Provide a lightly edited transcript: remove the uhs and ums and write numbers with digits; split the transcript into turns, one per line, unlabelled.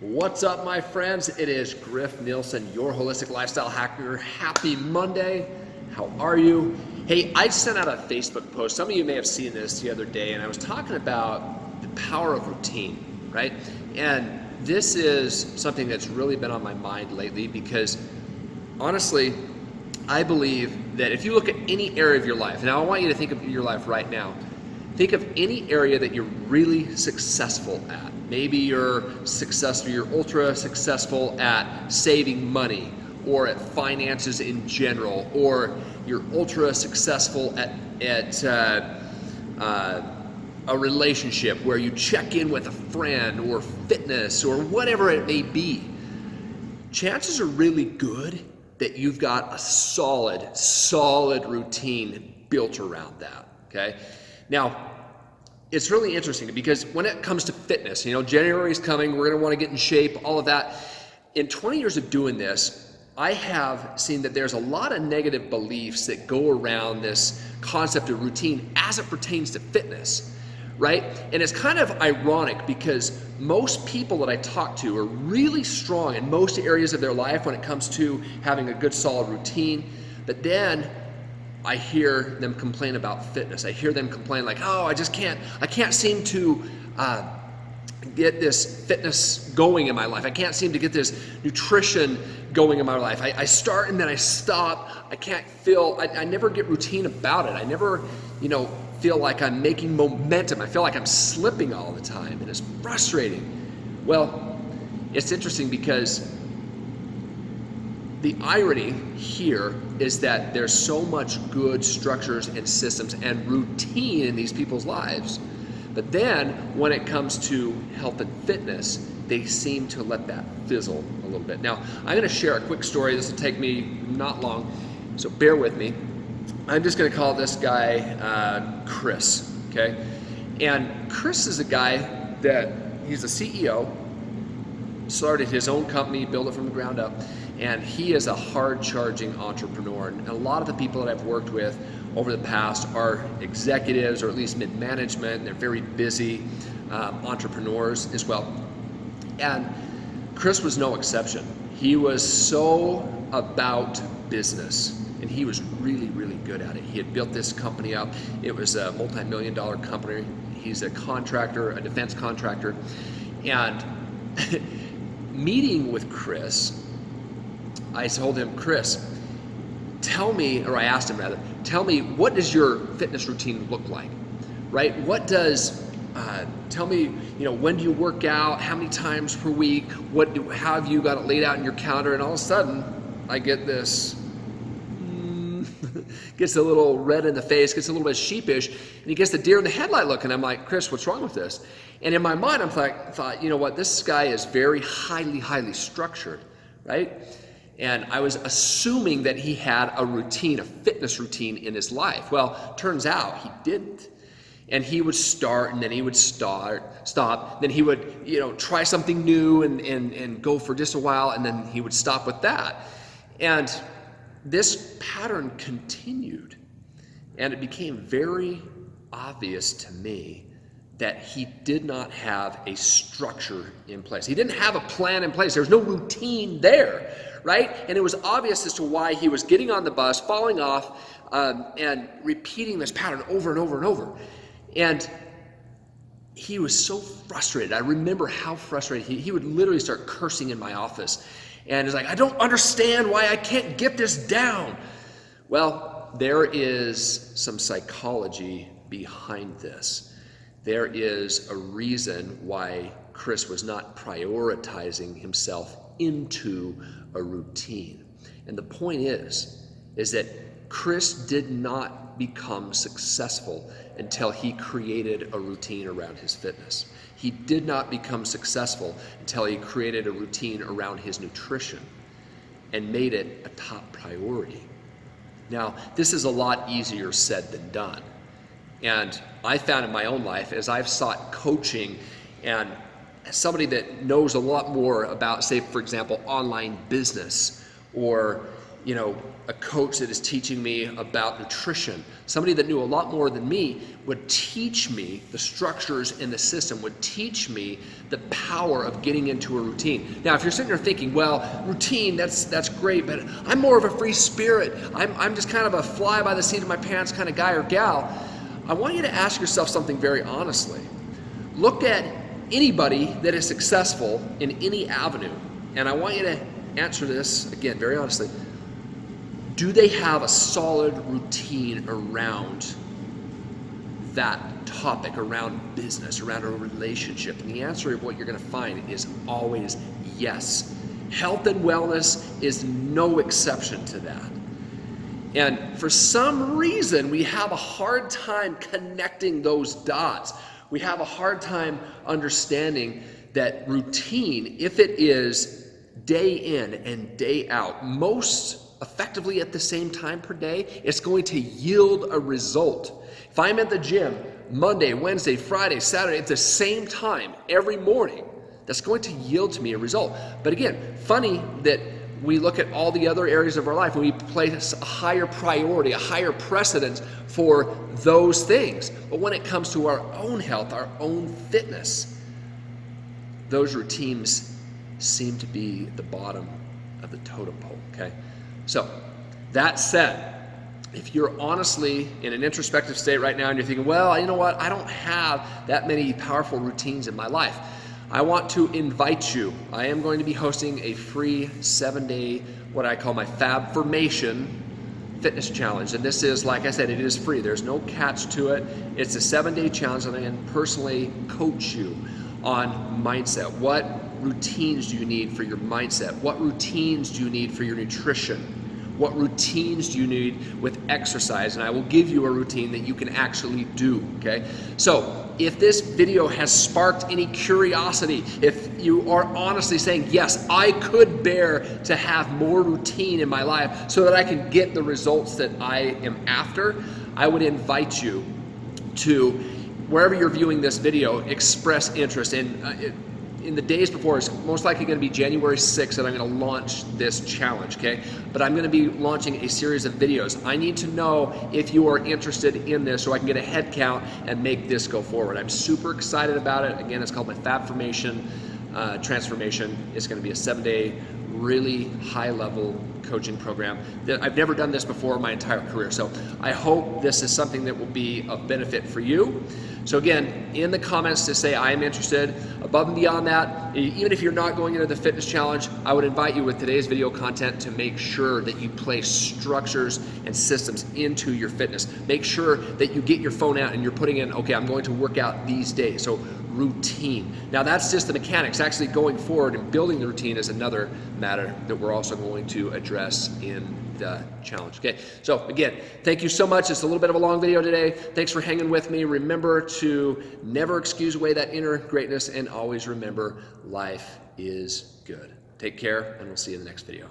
What's up, my friends? It is Griff Nielsen, your holistic lifestyle hacker. Happy Monday. How are you? Hey, I sent out a Facebook post. Some of you may have seen this the other day, and I was talking about the power of routine, right? And this is something that's really been on my mind lately because honestly, I believe that if you look at any area of your life, now I want you to think of your life right now. Think of any area that you're really successful at. Maybe you're ultra successful at saving money or at finances in general, or you're ultra successful at a relationship where you check in with a friend, or fitness, or whatever it may be. Chances are really good that you've got a solid routine built around that, okay? Now, it's really interesting because when it comes to fitness, January is coming, we're gonna wanna get in shape, all of that. In 20 years of doing this, I have seen that there's a lot of negative beliefs that go around this concept of routine as it pertains to fitness, right? And it's kind of ironic because most people that I talk to are really strong in most areas of their life when it comes to having a good solid routine, but then I hear them complain about fitness. I hear them complain like, oh, I can't seem to get this fitness going in my life. I can't seem to get this nutrition going in my life. I start and then I stop. I never get routine about it. I never, feel like I'm making momentum. I feel like I'm slipping all the time, and it's frustrating. Well, it's interesting because the irony here is that there's so much good structures and systems and routine in these people's lives, but then when it comes to health and fitness, they seem to let that fizzle a little bit. Now, I'm going to share a quick story. This will take me not long, so bear with me. I'm just going to call this guy Chris, okay? And Chris is a guy that he's a CEO, started his own company, built it from the ground up, and he is a hard-charging entrepreneur. And a lot of the people that I've worked with over the past are executives, or at least mid-management, and they're very busy entrepreneurs as well. And Chris was no exception. He was so about business, and he was really, really good at it. He had built this company up. It was a multi-million-dollar company. He's a contractor, a defense contractor. And meeting with Chris, I told him, Chris, I asked him rather, tell me, what does your fitness routine look like, right? Tell me, when do you work out? How many times per week? How have you got it laid out in your calendar? And all of a sudden, I get this, gets a little red in the face, gets a little bit sheepish, and he gets the deer in the headlight look. And I'm like, Chris, what's wrong with this? And in my mind, I thought, you know what? This guy is very highly structured, right? And I was assuming that he had a routine, a fitness routine in his life. Well, turns out he didn't. And he would start, and then he would stop, then he would, try something new and go for just a while, and then he would stop with that. And this pattern continued, and it became very obvious to me that he did not have a structure in place. He didn't have a plan in place. There was no routine there, right? And it was obvious as to why he was getting on the bus, falling off, and repeating this pattern over and over and over. And he was so frustrated. I remember how frustrated he would literally start cursing in my office. And he's like, I don't understand why I can't get this down. Well, there is some psychology behind this. There is a reason why Chris was not prioritizing himself into a routine. And the point is that Chris did not become successful until he created a routine around his fitness. He did not become successful until he created a routine around his nutrition and made it a top priority. Now, this is a lot easier said than done. And I found in my own life, as I've sought coaching, and as somebody that knows a lot more about, say, for example, online business, or a coach that is teaching me about nutrition, somebody that knew a lot more than me would teach me the structures in the system, would teach me the power of getting into a routine. Now, if you're sitting there thinking, well, routine, that's great, but I'm more of a free spirit. I'm just kind of a fly by the seat of my pants kind of guy or gal. I want you to ask yourself something very honestly. Look at anybody that is successful in any avenue, and I want you to answer this, again, very honestly. Do they have a solid routine around that topic, around business, around a relationship? And the answer of what you're going to find is always yes. Health and wellness is no exception to that. And for some reason, we have a hard time connecting those dots. We have a hard time understanding that routine, if it is day in and day out, most effectively at the same time per day, it's going to yield a result. If I'm at the gym Monday, Wednesday, Friday, Saturday at the same time every morning, that's going to yield to me a result. But again, funny that we look at all the other areas of our life and we place a higher priority, a higher precedence for those things. But when it comes to our own health, our own fitness, those routines seem to be the bottom of the totem pole, okay? So, that said, if you're honestly in an introspective state right now and you're thinking, well, you know what, I don't have that many powerful routines in my life, I want to invite you. I am going to be hosting a free 7-day, what I call my Fabformation fitness challenge. And this is, like I said, it is free. There's no catch to it. It's a 7-day challenge, and I can personally coach you on mindset. What routines do you need for your mindset? What routines do you need for your nutrition? What routines do you need with exercise? And I will give you a routine that you can actually do, okay? So if this video has sparked any curiosity, if you are honestly saying, yes, I could bear to have more routine in my life so that I can get the results that I am after, I would invite you to, wherever you're viewing this video, express interest in the days before. It's most likely going to be January 6th that I'm going to launch this challenge, okay? But I'm going to be launching a series of videos. I need to know if you are interested in this so I can get a head count and make this go forward. I'm super excited about it. Again, it's called my Fabformation transformation. It's going to be a 7-day, really high-level coaching program. I've never done this before in my entire career, so I hope this is something that will be of benefit for you. So again, in the comments to say I am interested. Above and beyond that, even if you're not going into the fitness challenge, I would invite you with today's video content to make sure that you place structures and systems into your fitness. Make sure that you get your phone out and you're putting in, okay, I'm going to work out these days. So routine. Now that's just the mechanics. Actually going forward and building the routine is another matter that we're also going to address in the challenge. Okay, so again, thank you so much. It's a little bit of a long video today. Thanks for hanging with me. Remember to never excuse away that inner greatness, and always remember life is good. Take care, and we'll see you in the next video.